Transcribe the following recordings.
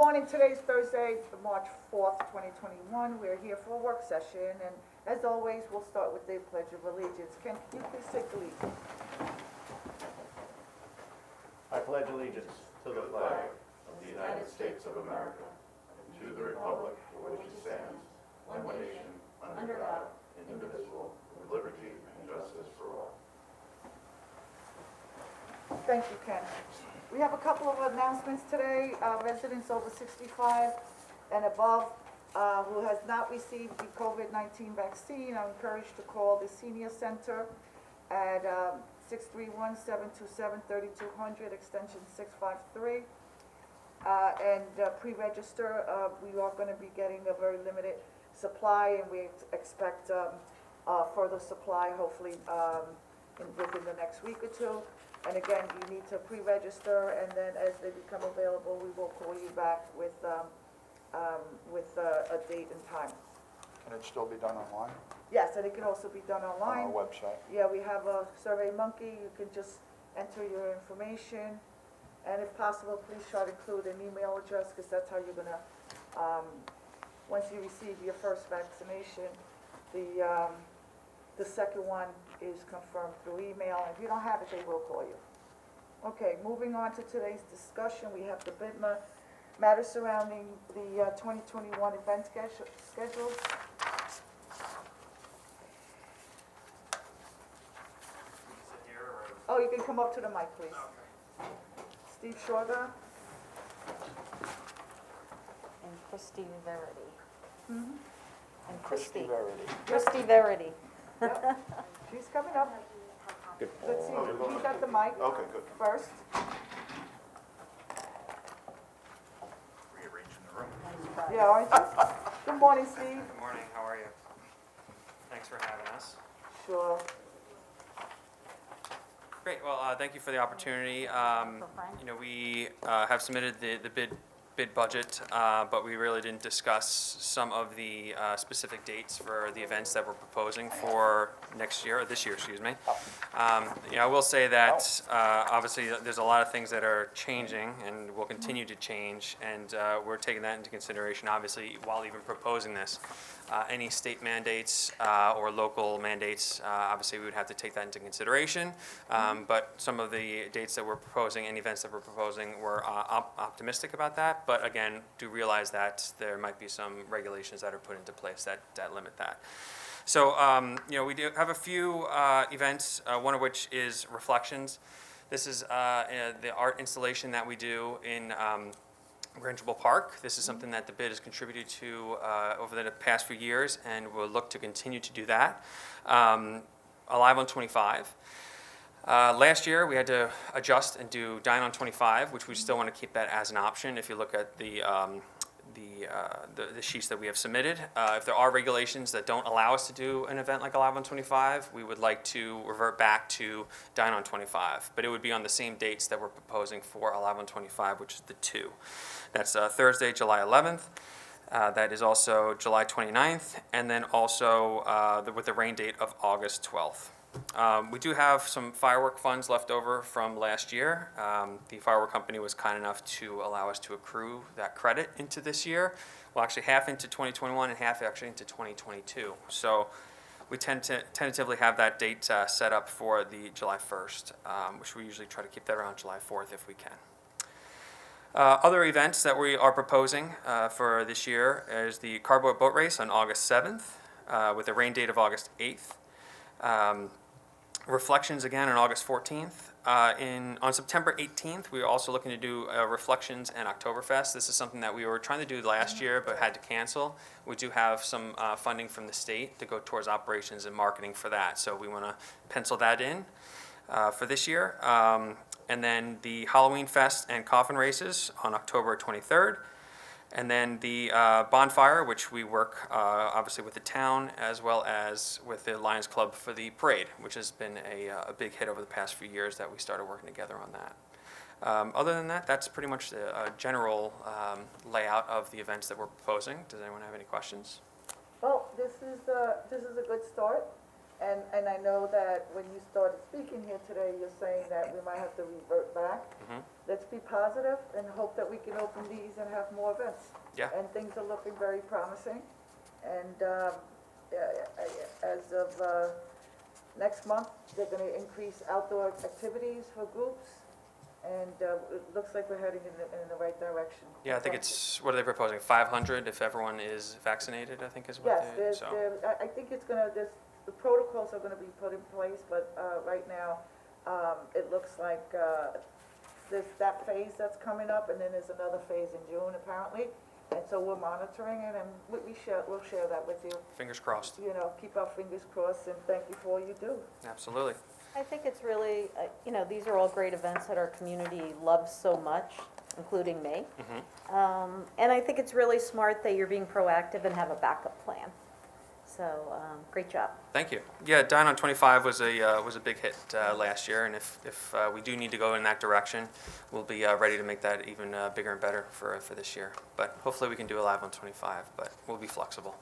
morning. Today's Thursday, March 4th, 2021. We're here for a work session, and as always, we'll start with the Pledge of Allegiance. Can you please take the lead? I pledge allegiance to the flag of the United States of America and to the republic for which it stands, one nation, under God, indivisible, with liberty and justice for all. Thank you, Ken. We have a couple of announcements today. Residents over 65 and above who has not received the COVID-19 vaccine are encouraged to call the Senior Center at 631-727-3200, extension 653. And pre-register. We are going to be getting a very limited supply, and we expect further supply hopefully within the next week or two. And again, you need to pre-register, and then as they become available, we will call you back with a date and time. Can it still be done online Yes, and it can also be done on online. our website? Yeah, we have a Survey Monkey. You can just enter your information, and if possible, please try to include an email address, because that's how you're gonna, once you receive your first vaccination, the second one is confirmed through email. If you don't have it, they will call you. Okay, moving on to today's discussion, we have the BIDMA matter surrounding the 2021 event schedule. Oh, you can come up to the mic, please. Steve Shorter. And Christy Verity. Mhm. And Christy Christy. Verity. Christy Verity. Yep. She's coming up. Let's see, he's at the mic Okay, good. first. Rearranging the room. Yeah, aren't you? Good morning, Steve. Good morning, how are you? Thanks for having us. Sure. Great, well, thank you for the opportunity. You know, we have submitted the bid budget, but we really didn't discuss some of the specific dates for the events that we're proposing for next year, or this year, excuse me. You know, I will say that obviously there's a lot of things that are changing and will continue to change, and we're taking that into consideration, obviously, while even proposing this. Any state mandates or local mandates, obviously we would have to take that into consideration. But some of the dates that we're proposing and events that we're proposing, we're optimistic about that. But again, do realize that there might be some regulations that are put into place that limit that. So, you know, we do have a few events, one of which is Reflections. This is the art installation that we do in Grangeville Park. This is something that the bid has contributed to over the past few years, and we'll look to continue to do that. Alive on 25. Last year, we had to adjust and do Dine on 25, which we still want to keep that as an option. If you look at the sheets that we have submitted, if there are regulations that don't allow us to do an event like Alive on 25, we would like to revert back to Dine on 25. But it would be on the same dates that we're proposing for Alive on 25, which is the 2. That's Thursday, July 11th. That is also July 29th, and then also with the rain date of August 12th. We do have some firework funds left over from last year. The firework company was kind enough to allow us to accrue that credit into this year. Well, actually half into 2021 and half actually into 2022. So we tend to tentatively have that date set up for the July 1st, which we usually try to keep that around July 4th if we can. Other events that we are proposing for this year is the Carboat Boat Race on August 7th with a rain date of August 8th. Reflections again on August 14th. On September 18th, we are also looking to do Reflections and Oktoberfest. This is something that we were trying to do last year but had to cancel. We do have some funding from the state to go towards operations and marketing for that, so we want to pencil that in for this year. And then the Halloween Fest and Coffin Races on October 23rd. And then the bonfire, which we work obviously with the town as well as with the Lions Club for the parade, which has been a big hit over the past few years that we started working together on that. Other than that, that's pretty much the general layout of the events that we're proposing. Does anyone have any questions? Well, this is a good start, And I know that when you started speaking here today, you're saying that we might have to revert back. Mhm. Let's be positive and hope that we can open these and have more events. Yeah. And things are looking very promising. And as of next month, they're gonna increase outdoor activities for groups. And it looks like we're heading in the right direction. Yeah, I think it's, what are they proposing, 500 if everyone is vaccinated, I think is what Yes, they, so. I think it's gonna, the protocols are gonna be put in place, but right now, it looks like there's that phase that's coming up, and then there's another phase in June apparently. And so we're monitoring it, and we'll share that with you. Fingers crossed. You know, keep our fingers crossed, and thank you for all you do. Absolutely. I think it's really, these are all great events that our community loves so much, including me. And I think it's really smart that you're being proactive and have a backup plan. So, great job. Thank you. Yeah, Dine on 25 was a big hit last year, and if we do need to go in that direction, we'll be ready to make that even bigger and better for this year. But hopefully we can do a live on 25, but we'll be flexible.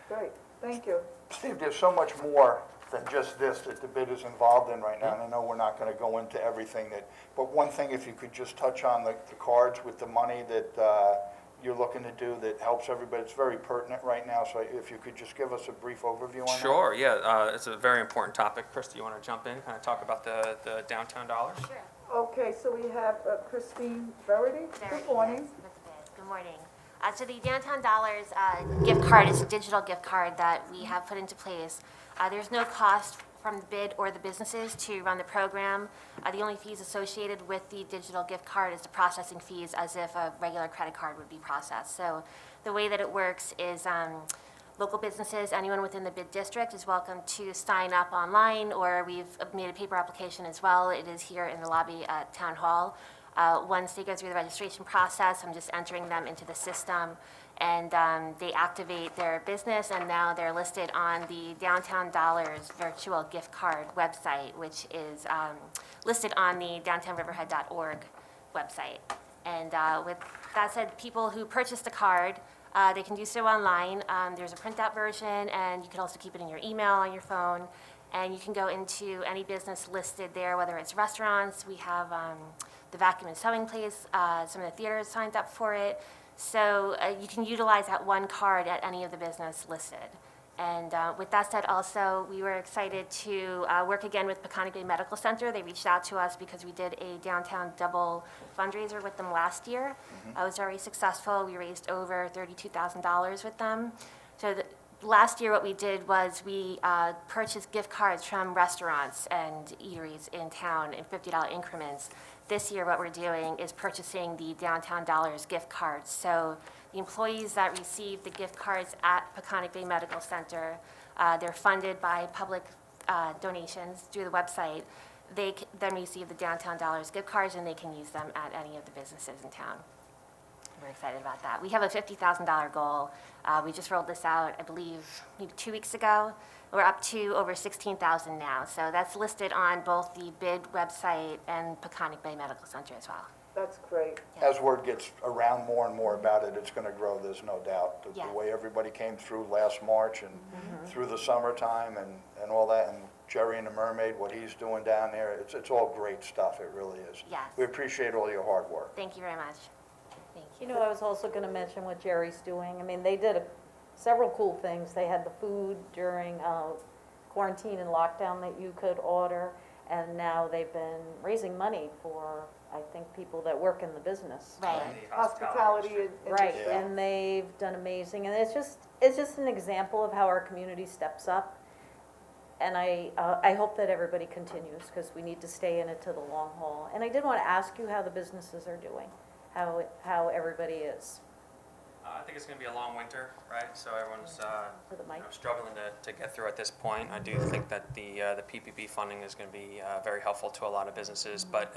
Great, thank you. Steve, there's so much more than just this that the bid is involved in right now, and I know we're not gonna go into everything but one thing, if you could just touch on the cards with the money that you're looking to do that helps everybody, it's very pertinent right now, so if you could just give us a brief overview on that? Sure, yeah, it's a very important topic. Chris, do you want to jump in, kind of talk about the downtown dollars? Sure. Okay, so we have Christine Verity. Good morning. Yes, with the bid. Good morning. So the Downtown Dollars gift card is a digital gift card that we have put into place. There's no cost from the bid or the businesses to run the program. The only fees associated with the digital gift card is the processing fees, as if a regular credit card would be processed. So the way that it works is local businesses, anyone within the bid district is welcome to sign up online, or we've made a paper application as well. It is here in the lobby at Town Hall. Once they go through the registration process, I'm just entering them into the system, and they activate their business, and now they're listed on the Downtown Dollars virtual gift card website, which is listed on the downtownriverhead.org website. And with that said, people who purchase the card, they can do so online. There's a printout version, and you can also keep it in your email on your phone. And you can go into any business listed there, whether it's restaurants. We have the Vacuum and Sewing Place. Some of the theaters signed up for it. So you can utilize that one card at any of the business listed. And with that said, also, we were excited to work again with Peconic Bay Medical Center. They reached out to us because we did a downtown double fundraiser with them last year. It was very successful. We raised over $32,000 with them. So last year what we did was we purchased gift cards from restaurants and eateries in town in $50 increments. This year what we're doing is purchasing the Downtown Dollars gift cards. So the employees that receive the gift cards at Peconic Bay Medical Center, they're funded by public donations through the website. They then receive the Downtown Dollars gift cards, and they can use them at any of the businesses in town. We're excited about that. We have a $50,000 goal. We just rolled this out, I believe, maybe 2 weeks ago. We're up to over 16,000 now. So that's listed on both the bid website and Peconic Bay Medical Center as well. That's great. As word gets around more and more about it, it's gonna grow, there's no doubt. The Yes. way everybody came through last March and through the summertime and all that, and Jerry and the Mermaid, what he's doing down there, it's all great stuff, it really is. Yes. We appreciate all your hard work. Thank you very much. Thank you. You know, I was also going to mention what Jerry's doing. I mean, they did several cool things. They had the food during quarantine and lockdown that you could order, and now they've been raising money for, I think, people that work in the business. Right. Hospitality Right, industry. and they've done amazing, and it's just an example of how our community steps up. And I hope that everybody continues, because we need to stay in it to the long haul. And I did want to ask you how the businesses are doing, how everybody is. I think it's going to be a long winter, right? So everyone's For the mic. struggling to get through at this point. I do think that the PPP funding is going to be very helpful to a lot of businesses. But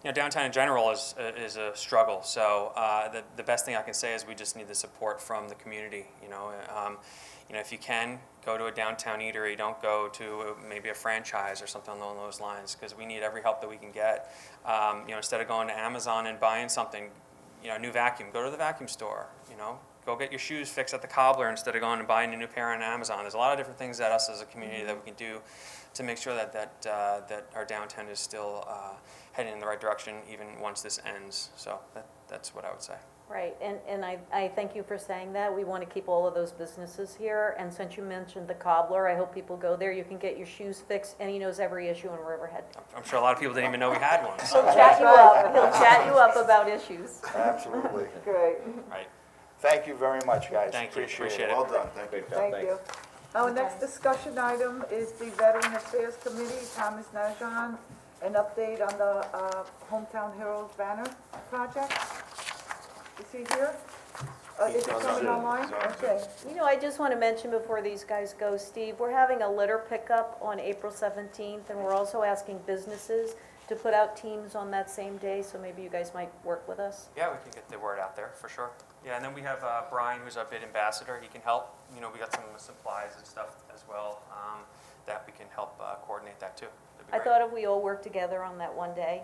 downtown in general is a struggle. So the best thing I can say is we just need the support from the community. If you can, go to a downtown eatery. Don't go to maybe a franchise or something along those lines, because we need every help that we can get. Instead of going to Amazon and buying something, a new vacuum, go to the vacuum store. go get your shoes fixed at the cobbler instead of going and buying a new pair on Amazon. There's a lot of different things that us as a community that we can do to make sure that our downtown is still heading in the right direction even once this ends. So that's what I would say. Right, and I thank you for saying that. We want to keep all of those businesses here, and since you mentioned the cobbler, I hope people go there. You can get your shoes fixed, and he knows every issue in Riverhead. I'm sure a lot of people didn't even know we had one. He'll So, chat you up, he'll chat you up about issues. Absolutely. Great, right. Thank you very much, guys. Thank you. Appreciate it. Well done, thank you. thank you. Our next discussion item is the Veteran Affairs Committee, Thomas Najan, an update on the Hometown Heroes banner project. Is he here? Is he coming online? Okay. You know, I just want to mention before these guys go, Steve, we're having a litter pickup on April 17th, and we're also asking businesses to put out teams on that same day, so maybe you guys might work with us. Yeah, we can get the word out there for sure. Yeah, and then we have Brian, who's our bid ambassador. He can help. You know, we got some supplies and stuff as well that we can help coordinate that too. That'd be I great. thought if we all worked together on that one day,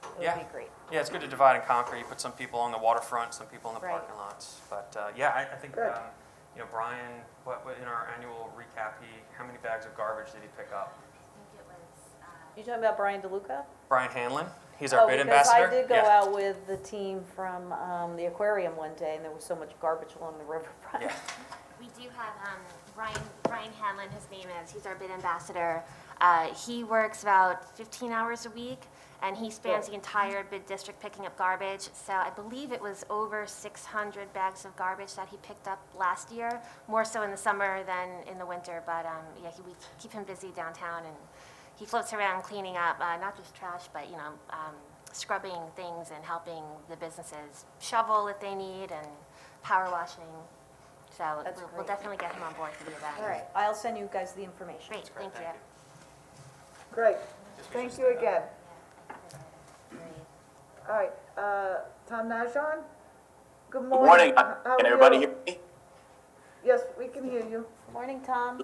it would Yeah. be great. Yeah, it's good to divide and conquer. You put some people on the waterfront, some people in the Right. parking lots. But yeah, I think Good. you know, Brian, what in our annual recap, how many bags of garbage did he pick up? You talking about Brian DeLuca? Brian Hanlon, he's our bid Because ambassador. I did go Yeah. out with the team from the aquarium one day, and there was so much garbage along the riverfront. Yeah. We do have Brian Hanlon, his name is, he's our bid ambassador. He works about 15 hours a week, and he spans the entire bid district picking up garbage. So I believe it was over 600 bags of garbage that he picked up last year, more so in the summer than in the winter. But yeah, we keep him busy downtown, and he floats around cleaning up, not just trash, but, you know, scrubbing things and helping the businesses shovel if they need and power washing. So That's we'll great. definitely get him on board for the event. All right, I'll send you guys the information. Great, Great, thank you. Great, thank you again. All right, Tom Najan? Good Good morning. morning. How are Can everybody you? hear me? Yes, we can hear you. Morning, Tom.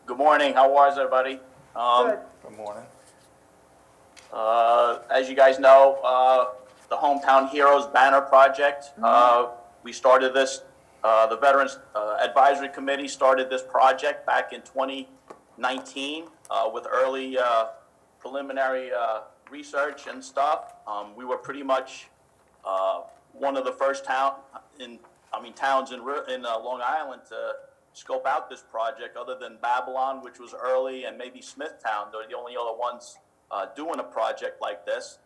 Good morning. How was everybody? Good. Good morning. As you guys know, the Hometown Heroes Banner Project, we started this, the Veterans Advisory Committee started this project back in 2019 with early preliminary research and stuff. We were pretty much one of the first towns in Long Island to scope out this project, other than Babylon, which was early, and maybe Smithtown. They're the only other ones doing a project like this.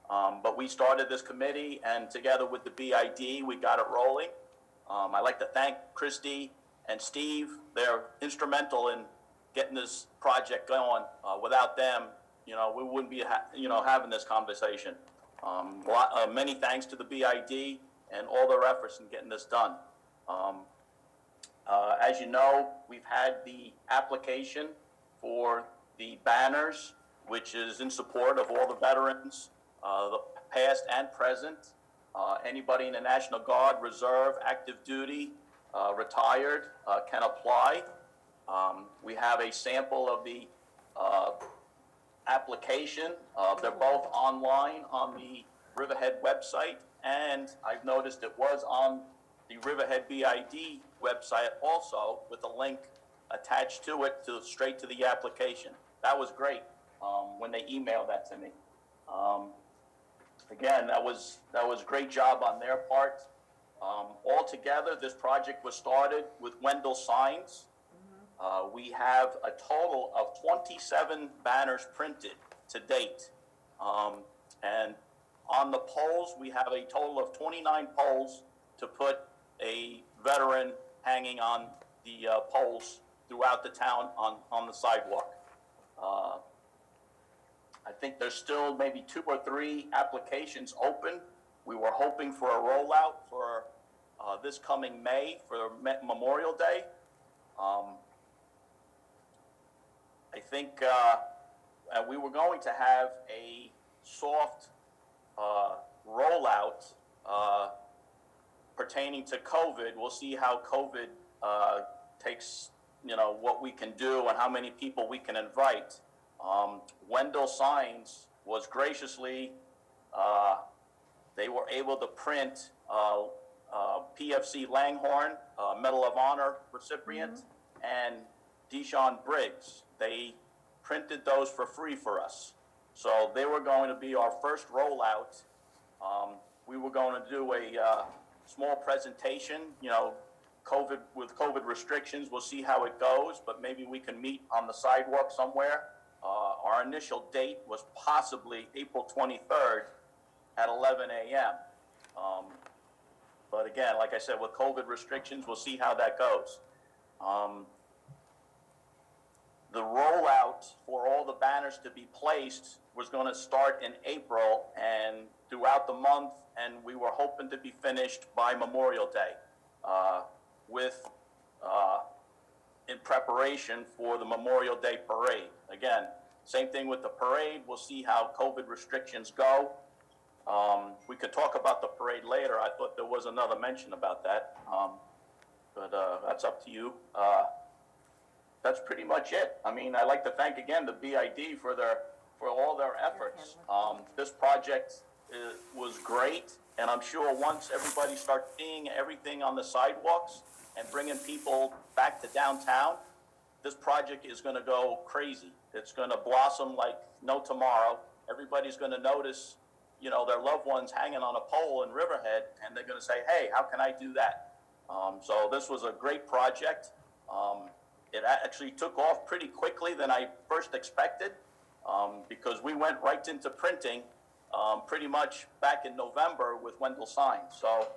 But we started this committee, and together with the BID, we got it rolling. I'd like to thank Christy and Steve. They're instrumental in getting this project going. Without them, you know, we wouldn't be having this conversation. Many thanks to the BID and all their efforts in getting this done. As you know, we've had the application for the banners, which is in support of all the veterans, the past and present. Anybody in the National Guard, Reserve, active duty, retired can apply. We have a sample of the application. They're both online on the Riverhead website, and I've noticed it was on the Riverhead BID website also, with a link attached to it straight to the application. That was great when they emailed that to me. Again, that was a great job on their part. Altogether, this project was started with Wendell Signs. We have a total of 27 banners printed to date. And on the poles, we have a total of 29 poles to put a veteran hanging on the poles throughout the town on the sidewalk. I think there's still maybe 2 or 3 applications open. We were hoping for a rollout for this coming May for Memorial Day. I think we were going to have a soft rollout pertaining to COVID. We'll see how COVID takes, you know, what we can do and how many people we can invite. Wendell Signs was graciously, they were able to print PFC Langhorne, Medal of Honor recipient, and Deshaun Briggs. They printed those for free for us. So they were going to be our first rollout. We were going to do a small presentation, with COVID restrictions, we'll see how it goes, but maybe we can meet on the sidewalk somewhere. Our initial date was possibly April 23rd at 11 a.m. But again, like I said, with COVID restrictions, we'll see how that goes. The rollout for all the banners to be placed was going to start in April and throughout the month, and we were hoping to be finished by Memorial Day in preparation for the Memorial Day parade. Again, same thing with the parade. We'll see how COVID restrictions go. We could talk about the parade later. I thought there was another mention about that, but that's up to you. That's pretty much it. I mean, I'd like to thank again the BID for all their efforts. This project was great, and I'm sure once everybody starts seeing everything on the sidewalks and bringing people back to downtown, this project is going to go crazy. It's going to blossom like no tomorrow. Everybody's going to notice, their loved ones hanging on a pole in Riverhead, and they're going to say, hey, how can I do that? So this was a great project. It actually took off pretty quickly than I first expected, because we went right into printing pretty much back in November with Wendell Signs. So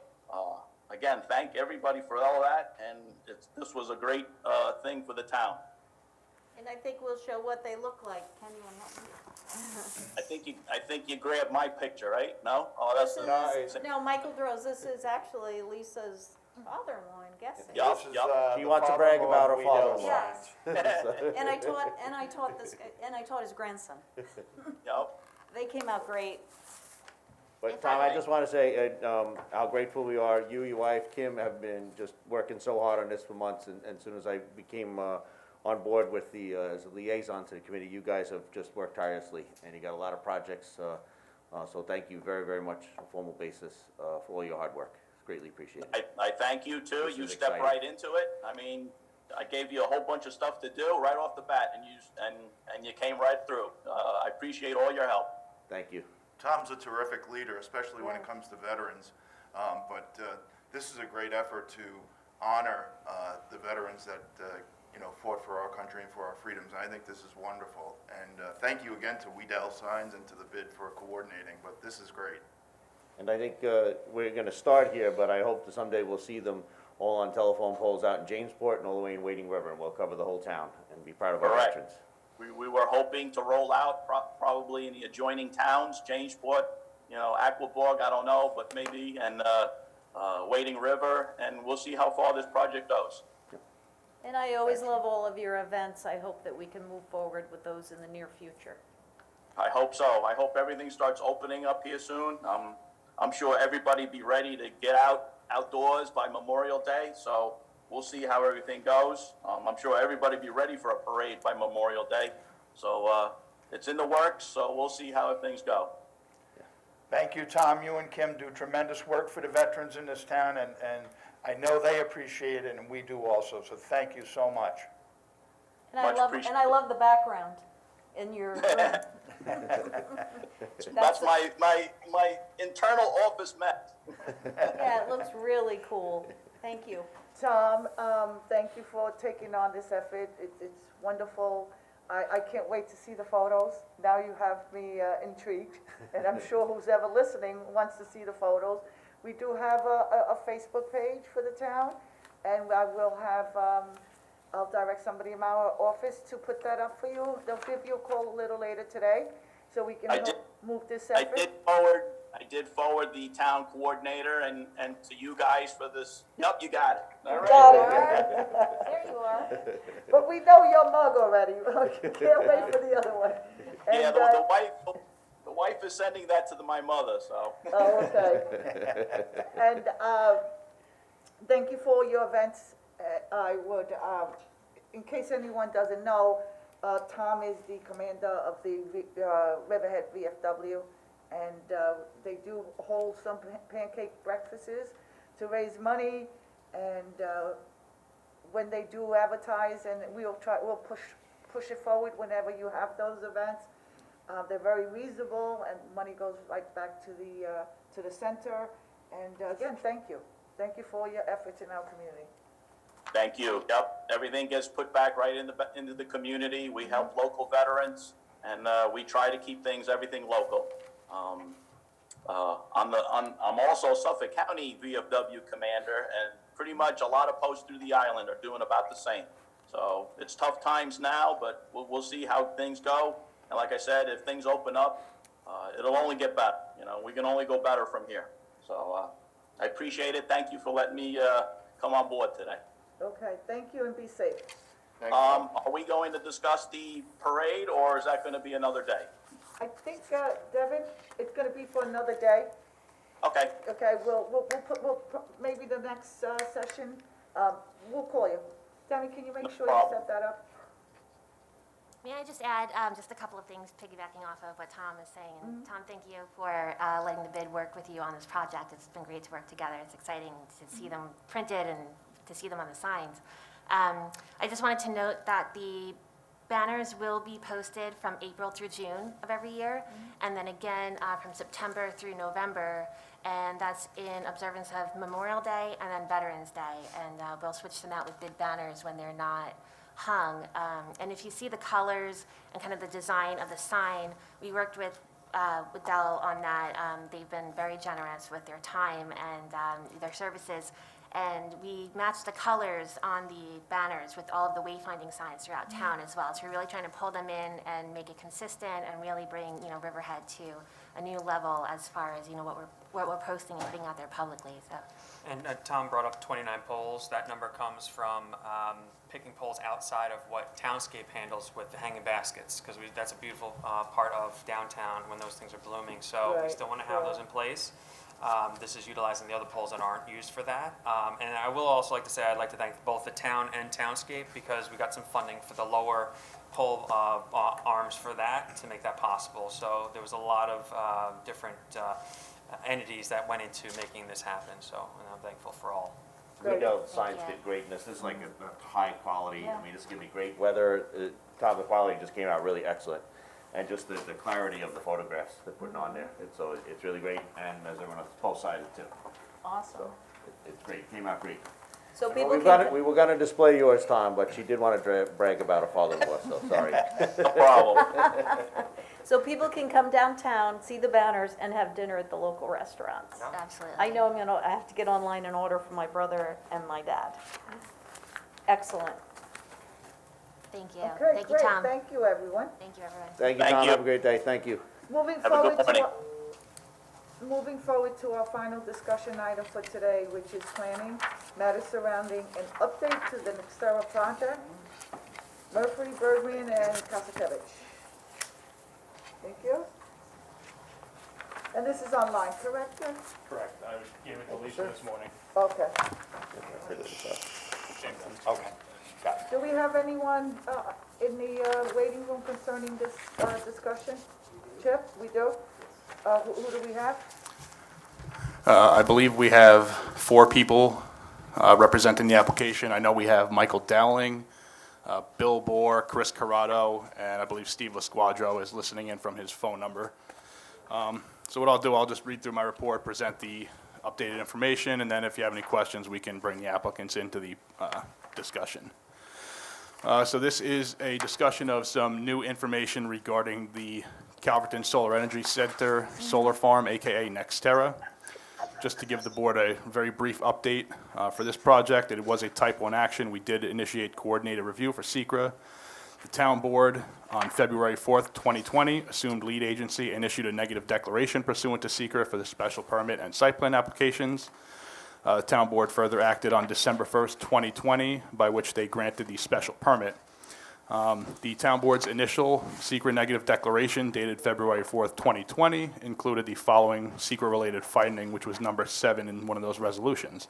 again, thank everybody for all of that, and this was a great thing for the town. And I think we'll show what they look like. Can you help me? I think you grabbed my picture, right? No? Oh, that's This is, no, Michael Droz, this is actually Lisa's father-in-law, I'm guessing. Yup, This is, yup. She the wants to brag father-in-law about her of Guido father-in-law. Signs. And I taught his grandson. Yup. They came out great. But Tom, I just want to say how grateful we are. You, your wife, Kim, have been just working so hard on this for months, and as soon as I became on board with as a liaison to the committee, you guys have just worked tirelessly, and you got a lot of projects, so thank you very, very much on a formal basis for all your hard work. It's greatly appreciated. I thank you too. This You is stepped exciting. right into it. I mean, I gave you a whole bunch of stuff to do right off the bat, and you came right through. I appreciate all your help. Thank you. Tom's a terrific leader, especially when it comes to veterans. But this is a great effort to honor the veterans that fought for our country and for our freedoms. And I think this is wonderful. And thank you again to Weedell Signs and to the BID for coordinating. But this is great. And I think we're going to start here, but I hope that someday we'll see them all on telephone poles out in Jamesport and all the way in Wading River, and we'll cover the whole town and be proud of our Correct. veterans. We were hoping to roll out probably in the adjoining towns, Jamesport, Aquaborg, I don't know, but maybe, and Wading River, and we'll see how far this project goes. And I always love all of your events. I hope that we can move forward with those in the near future. I hope so. I hope everything starts opening up here soon. I'm sure everybody be ready to get outdoors by Memorial Day, so we'll see how everything goes. I'm sure everybody be ready for a parade by Memorial Day. So it's in the works, so we'll see how things go. Thank you, Tom. You and Kim do tremendous work for the veterans in this town, and I know they appreciate it, and we do also, so thank you so much. And Much I appreciated. love the background in your room. That's my internal office mess. Yeah, it looks really cool. Thank you. Tom, thank you for taking on this effort. It's wonderful. I can't wait to see the photos. Now you have me intrigued, and I'm sure who's ever listening wants to see the photos. We do have a Facebook page for the town, and I will have, I'll direct somebody in our office to put that up for you. They'll give you a call a little later today, so we can I did- move this I effort. did forward the town coordinator and to you guys for this. Yep, you got it. All right. Got it. There you are. But we know your mug already. Can't wait for the other one. Yeah, And, the wife is sending that to my mother, so. Oh, okay. And thank you for your events. I would, in case anyone doesn't know, Tom is the commander of the Riverhead VFW, and they do hold some pancake breakfasts to raise money, and when they do advertise, and we'll push it forward whenever you have those events. They're very reasonable, and money goes right back to the center. And again, thank you. Thank you for all your efforts in our community. Thank you. Yep, everything gets put back right into the community. We help local veterans, and we try to keep everything local. I'm also Suffolk County VFW commander, and pretty much a lot of posts through the island are doing about the same. So it's tough times now, but we'll see how things go. And like I said, if things open up, it'll only get better. You know, we can only go better from here. So I appreciate it. Thank you for letting me come on board today. Okay, thank you, and be safe. Are we going to discuss the parade, or is that going to be another day? I think, Devin, it's gonna be for another day. Okay, Okay, maybe the next session, we'll call you. Tammy, can you make sure you problem. set that up? May I just add just a couple of things piggybacking off of what Tom is saying? And Tom, thank you for letting the bid work with you on this project. It's been great to work together. It's exciting to see them printed and to see them on the signs. I just wanted to note that the banners will be posted from April through June of every year, and then again from September through November, and that's in observance of Memorial Day and then Veterans Day, and we'll switch them out with bid banners when they're not hung. And if you see the colors and kind of the design of the sign, we worked with Dell on that. They've been very generous with their time and their services. And we matched the colors on the banners with all of the wayfinding signs throughout town as well. So we're really trying to pull them in and make it consistent and really bring, Riverhead to a new level as far as, what we're posting and putting out there publicly, so. And Tom brought up 29 poles. That number comes from picking poles outside of what Townscape handles with the hanging baskets, because that's a beautiful part of downtown when those things are blooming. So we Right, still want to have those in place. This is utilizing the other poles that aren't used for that. And I will also like to say I'd like to thank both the town and Townscape, because we got some funding for the lower pole arms for that to make that possible. So there was a lot of different entities that went into making this happen. So and I'm thankful for all. We know the Thank signs you. did great, and this is like a high quality, I mean, this is gonna be great weather. Tom, the quality just came out really excellent. And just the clarity of the photographs they're putting on there. It's really great, and as everyone else, both sided too. Awesome. It's great, came out great. So Well, people we were gonna display yours, Tom, but she did wanna brag about her father-in-law, so sorry. no problem. So people can come downtown, see the banners, and have dinner at the local restaurants. Absolutely. I know I have to get online and order for my brother and my dad. Excellent. Thank you. Okay, Thank you, great, Tom. thank you, everyone. Thank you, everyone. Thank you, Thank Tom, you. have a great day, thank you. Moving Have a good forward morning. moving forward to our final discussion item for today, which is planning, matters surrounding an update to the Nextera project, Murphy, Bergman, and Kasakevich. Thank you. And this is online, correct, Jen? Correct, I gave it to Lisa this morning. Okay. Okay, got it. Do we have anyone in the waiting room concerning this discussion? Chip, we do? Who do we have? I believe we have 4 people representing the application. I know we have Michael Dowling, Bill Bohr, Chris Corrado, and I believe Steve LaSquadro is listening in from his phone number. So what I'll do, I'll just read through my report, present the updated information, and then if you have any questions, we can bring the applicants into the discussion. So this is a discussion of some new information regarding the Calverton Solar Energy Center Solar Farm, AKA Nextera. Just to give the board a very brief update for this project, it was a type 1 action. We did initiate coordinated review for SECRA. The town board on February 4th, 2020, assumed lead agency and issued a negative declaration pursuant to SECRA for the special permit and site plan applications. The town board further acted on December 1st, 2020, by which they granted the special permit. The town board's initial SECRA negative declaration dated February 4th, 2020, included the following SECRA-related finding, which was number 7 in one of those resolutions.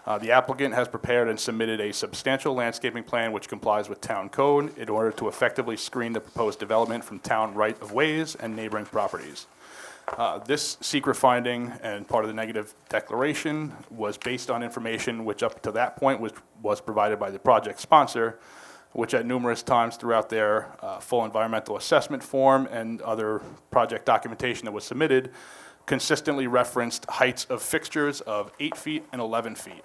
The applicant has prepared and submitted a substantial landscaping plan which complies with town code in order to effectively screen the proposed development from town right-of-ways and neighboring properties. This secret finding and part of the negative declaration was based on information which up to that point was provided by the project sponsor, which at numerous times throughout their full environmental assessment form and other project documentation that was submitted, consistently referenced heights of fixtures of 8 feet and 11 feet.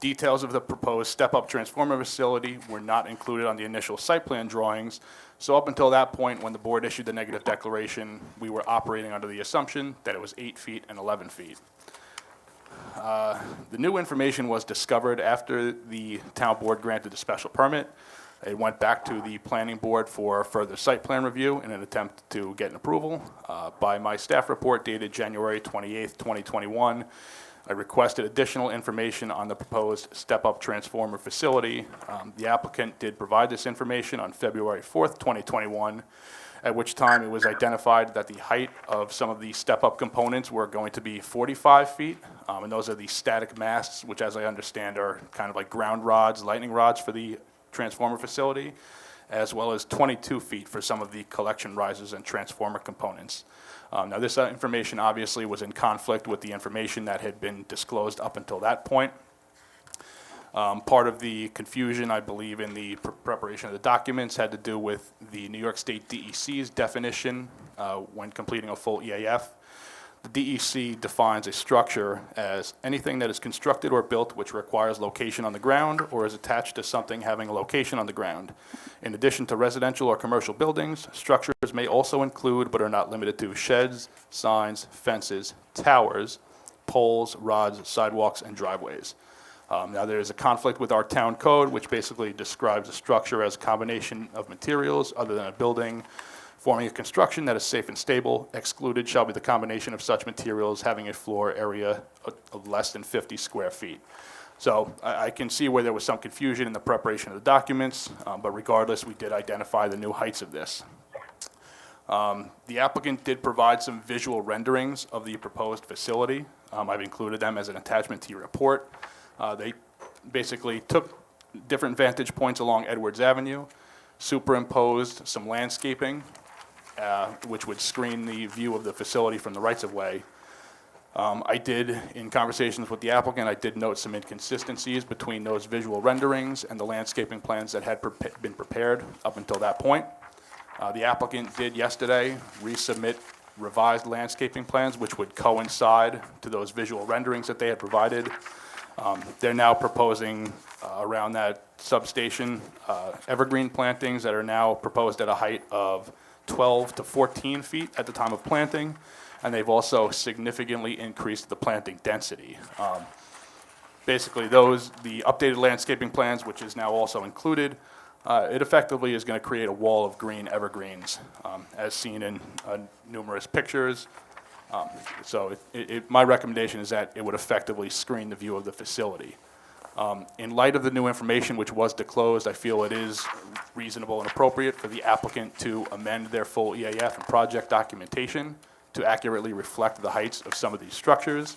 Details of the proposed step-up transformer facility were not included on the initial site plan drawings, so up until that point, when the board issued the negative declaration, we were operating under the assumption that it was 8 feet and 11 feet. The new information was discovered after the town board granted the special permit. It went back to the planning board for further site plan review in an attempt to get an approval. By my staff report dated January 28th, 2021, I requested additional information on the proposed step-up transformer facility. The applicant did provide this information on February 4th, 2021, at which time it was identified that the height of some of the step-up components were going to be 45 feet, and those are the static masts, which as I understand are kind of like ground rods, lightning rods for the transformer facility, as well as 22 feet for some of the collection risers and transformer components. Now, this information obviously was in conflict with the information that had been disclosed up until that point. Part of the confusion, I believe, in the preparation of the documents had to do with the New York State DEC's definition when completing a full EAF. The DEC defines a structure as anything that is constructed or built which requires location on the ground or is attached to something having a location on the ground. In addition to residential or commercial buildings, structures may also include but are not limited to sheds, signs, fences, towers, poles, rods, sidewalks, and driveways. Now, there is a conflict with our town code, which basically describes a structure as a combination of materials other than a building, forming a construction that is safe and stable. Excluded shall be the combination of such materials having a floor area of less than 50 square feet. So I can see where there was some confusion in the preparation of the documents, but regardless, we did identify the new heights of this. The applicant did provide some visual renderings of the proposed facility. I've included them as an attachment to your report. They basically took different vantage points along Edwards Avenue, superimposed some landscaping, which would screen the view of the facility from the rights-of-way. I did, in conversations with the applicant, I did note some inconsistencies between those visual renderings and the landscaping plans that had been prepared up until that point. The applicant did yesterday resubmit revised landscaping plans, which would coincide to those visual renderings that they had provided. They're now proposing around that substation evergreen plantings that are now proposed at a height of 12 to 14 feet at the time of planting, and they've also significantly increased the planting density. Basically, the updated landscaping plans, which is now also included, it effectively is going to create a wall of green evergreens, as seen in numerous pictures. So my recommendation is that it would effectively screen the view of the facility. In light of the new information which was disclosed, I feel it is reasonable and appropriate for the applicant to amend their full EAF and project documentation to accurately reflect the heights of some of these structures.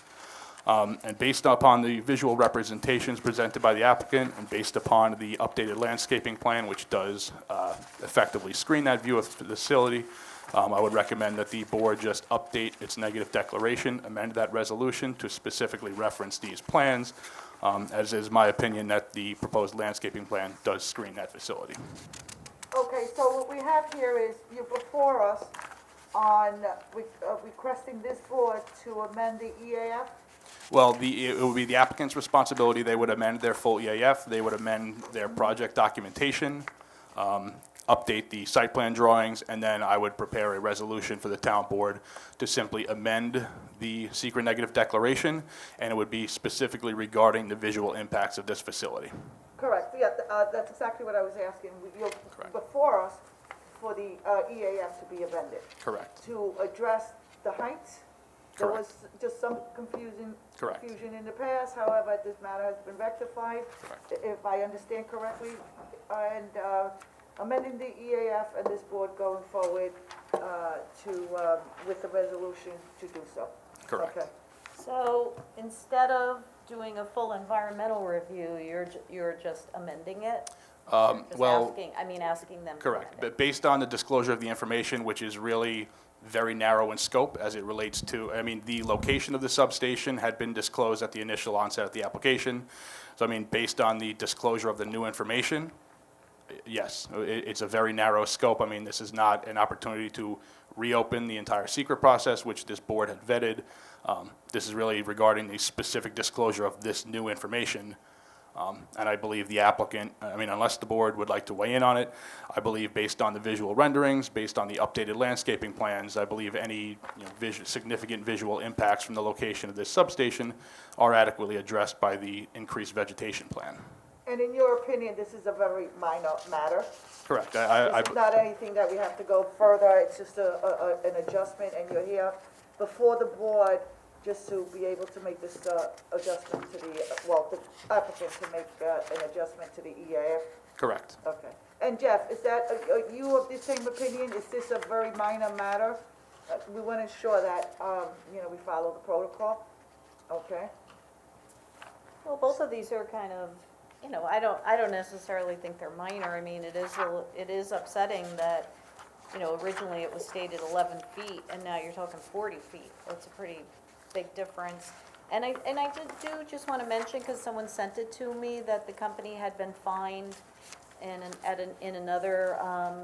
And based upon the visual representations presented by the applicant and based upon the updated landscaping plan, which does effectively screen that view of the facility, I would recommend that the board just update its negative declaration, amend that resolution to specifically reference these plans, as is my opinion that the proposed landscaping plan does screen that facility. Okay, so what we have here is you before us on requesting this board to amend the EAF? Well, it would be the applicant's responsibility. They would amend their full EAF, they would amend their project documentation, update the site plan drawings, and then I would prepare a resolution for the town board to simply amend the secret negative declaration, and it would be specifically regarding the visual impacts of this facility. Correct, yeah, that's exactly what I was asking. You're before us for the EAF to be amended. Correct. To address the heights. There Correct. was just some confusion Correct. in the past, however, this matter has been rectified. Correct. If I understand correctly, and amending the EAF and this board going forward with the resolution to do so. Correct. Okay. So instead of doing a full environmental review, you're just amending it? Just Well, asking them to correct. amend it. But based on the disclosure of the information, which is really very narrow in scope as it relates to, I mean, the location of the substation had been disclosed at the initial onset of the application. So I mean, based on the disclosure of the new information, yes, it's a very narrow scope. I mean, this is not an opportunity to reopen the entire secret process, which this board had vetted. This is really regarding the specific disclosure of this new information. And I believe the applicant, I mean, unless the board would like to weigh in on it, I believe based on the visual renderings, based on the updated landscaping plans, I believe any significant visual impacts from the location of this substation are adequately addressed by the increased vegetation plan. And in your opinion, this is a very minor matter? Correct. This is not anything that we have to go further, it's just an adjustment, and you're here before the board just to be able to make this adjustment to the, well, the applicant to make an adjustment to the EAF? Correct. Okay. And Jeff, is that, are you of the same opinion? Is this a very minor matter? We want to ensure that, we follow the protocol? Okay? Well, both of these are kind of, I don't necessarily think they're minor. I mean, it is upsetting that, originally it was stated 11 feet, and now you're talking 40 feet. That's a pretty big difference. And I do just want to mention, because someone sent it to me, that the company had been fined in another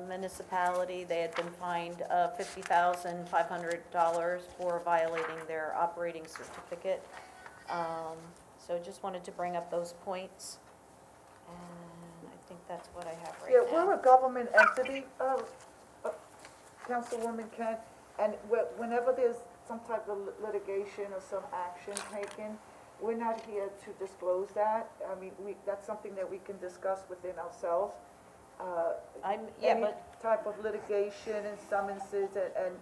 municipality. They had been fined $50,500 for violating their operating certificate. So just wanted to bring up those points. And I think that's what I have right now. Yeah, we're a government entity, Councilwoman Kent, and whenever there's some type of litigation or some action taken, we're not here to disclose that. I mean, that's something that we can discuss within ourselves. Any type of litigation and summonses, and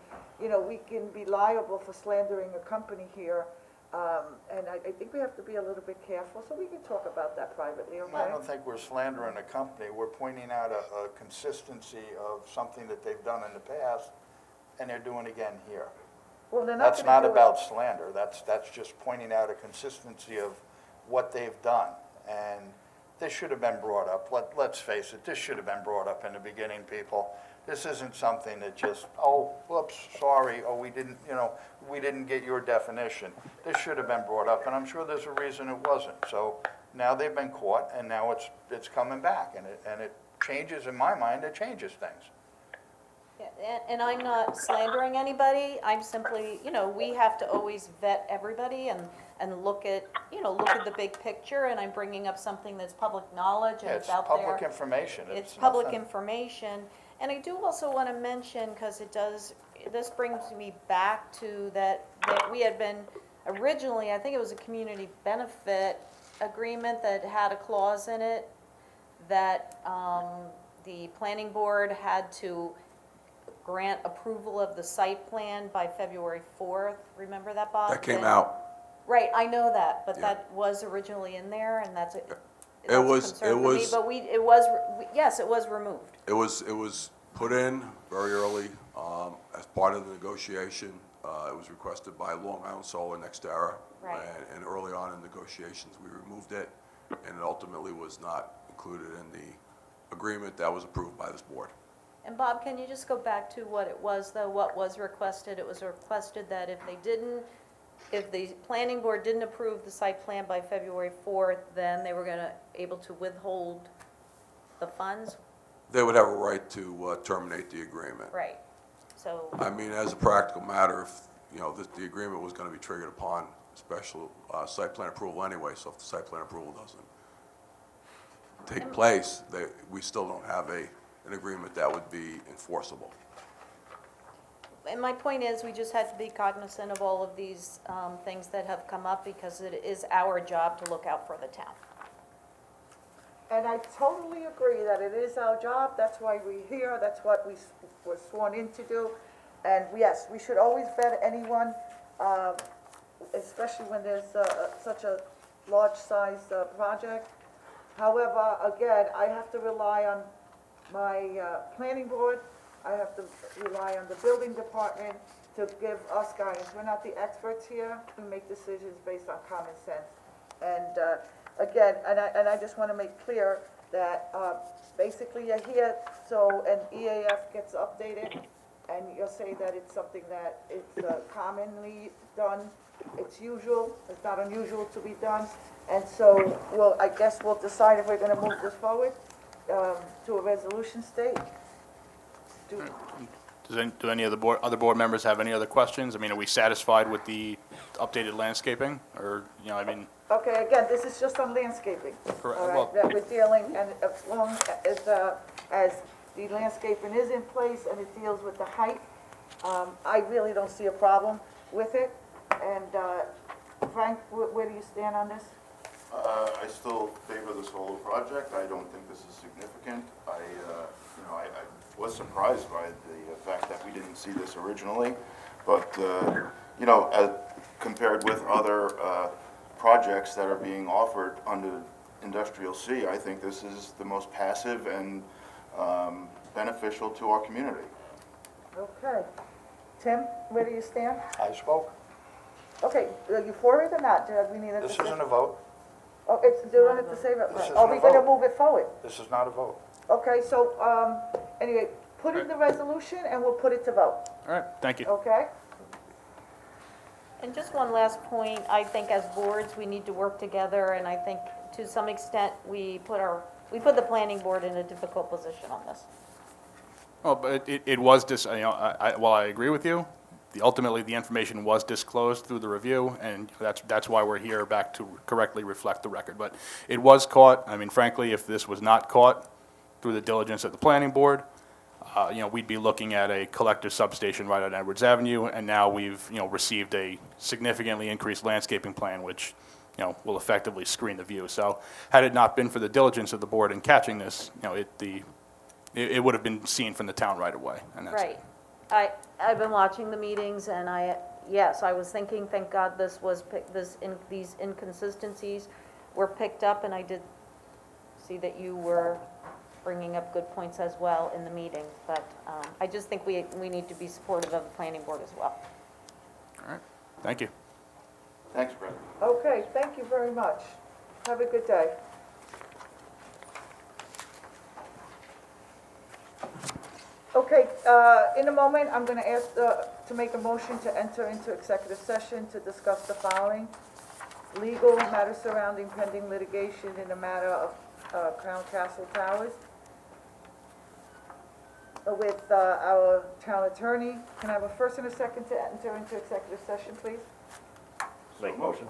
we can be liable for slandering a company here. And I think we have to be a little bit careful, so we can talk about that privately, okay? I don't think we're slandering a company. We're pointing out a consistency of something that they've done in the past, and they're doing again here. Well, they're not That's gonna not do it. about slander. That's just pointing out a consistency of what they've done. And this should have been brought up. Let's face it, this should have been brought up in the beginning, people. This isn't something that just, oh, whoops, sorry, oh, we didn't get your definition. This should have been brought up, and I'm sure there's a reason it wasn't. So now they've been caught, and now it's coming back, and it changes, in my mind, it changes things. Yeah, and I'm not slandering anybody. I'm simply, we have to always vet everybody and look at the big picture, and I'm bringing up something that's public knowledge and Yeah, it's out there. public information. It's public nothing- information. And I do also want to mention, because this brings me back to that we had been originally, I think it was a community benefit agreement that had a clause in it that the planning board had to grant approval of the site plan by February 4th. Remember that, Bob? That came out. Right, I know that, but Yeah. that was originally in there, and that's a was- concern for me. was- But yes, it was removed. It was put in very early as part of the negotiation. It was requested by Long Island Solar, NextEra. Right. And early on in negotiations, we removed it, and it ultimately was not included in the agreement that was approved by this board. And Bob, can you just go back to what it was, though, what was requested? It was requested that if the planning board didn't approve the site plan by February 4th, then they were able to withhold the funds? They would have a right to terminate the agreement. Right, so, I mean, as a practical matter, if, the agreement was going to be triggered upon special site plan approval anyway, so if the site plan approval doesn't take place, we still don't have an agreement that would be enforceable. and my point is, we just had to be cognizant of all of these things that have come up, because it is our job to look out for the town. And I totally agree that it is our job, that's why we're here, that's what we were sworn in to do. And yes, we should always vet anyone, especially when there's such a large-sized project. However, again, I have to rely on my planning board, I have to rely on the building department to give us guidance. We're not the experts here, we make decisions based on common sense. And again, and I just want to make clear that basically you're here so an EAF gets updated and you'll say that it's something that it's commonly done, it's usual, it's not unusual to be done. And so, well, I guess we'll decide if we're gonna move this forward to a resolution stage. Do- Do any of the other board members have any other questions? I mean, are we satisfied with the updated landscaping, or, you know, I mean, Okay, again, this is just on landscaping, Correct. all Well, right, that we're dealing, and as long as the landscaping is in place and it deals with the height, I really don't see a problem with it. And Frank, where do you stand on this? I still favor the solar project. I don't think this is significant. I was surprised by the fact that we didn't see this originally, but, compared with other projects that are being offered under Industrial C, I think this is the most passive and beneficial to our community. Okay. Tim, where do you stand? I spoke. Okay, are you for it or not? Do we need a This discussion? isn't a vote. Oh, it's doing it to save it. This isn't Are we a gonna vote. move it forward? This is not a vote. Okay, so, anyway, put in the resolution and we'll put it to vote, all right, thank you. okay? And just one last point, I think as boards, we need to work together, and I think to some extent, we put the planning board in a difficult position on this. Well, but it was while I agree with you, ultimately, the information was disclosed through the review, and that's why we're here back to correctly reflect the record. But it was caught. I mean, frankly, if this was not caught through the diligence of the planning board, we'd be looking at a collector substation right on Edwards Avenue, and now we've, received a significantly increased landscaping plan, which, will effectively screen the view. So had it not been for the diligence of the board in catching this, it would have been seen from the town right away, and that's it. Right. I've been watching the meetings, and I was thinking, thank God these inconsistencies were picked up, and I did see that you were bringing up good points as well in the meeting, but I just think we need to be supportive of the planning board as well. All right, thank you. Thanks, Brett. Okay, thank you very much. Have a good day. Okay, in a moment, I'm gonna ask to make a motion to enter into executive session to discuss the following: legal matters surrounding pending litigation in the matter of Crown Castle Towers, with our town attorney. Can I have a first and a second to enter into executive session, please? Make motion.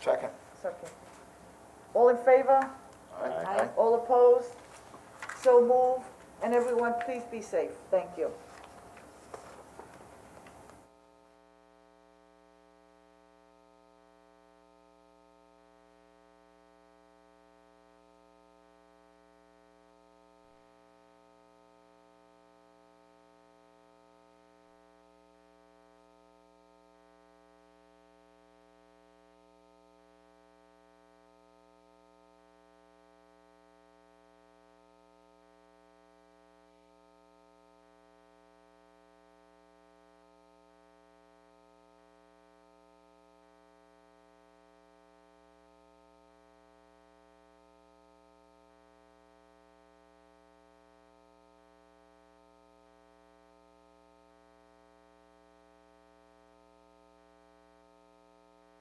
Second. Second. All in favor? Aye. All opposed? So move. And everyone, please be safe. Thank you.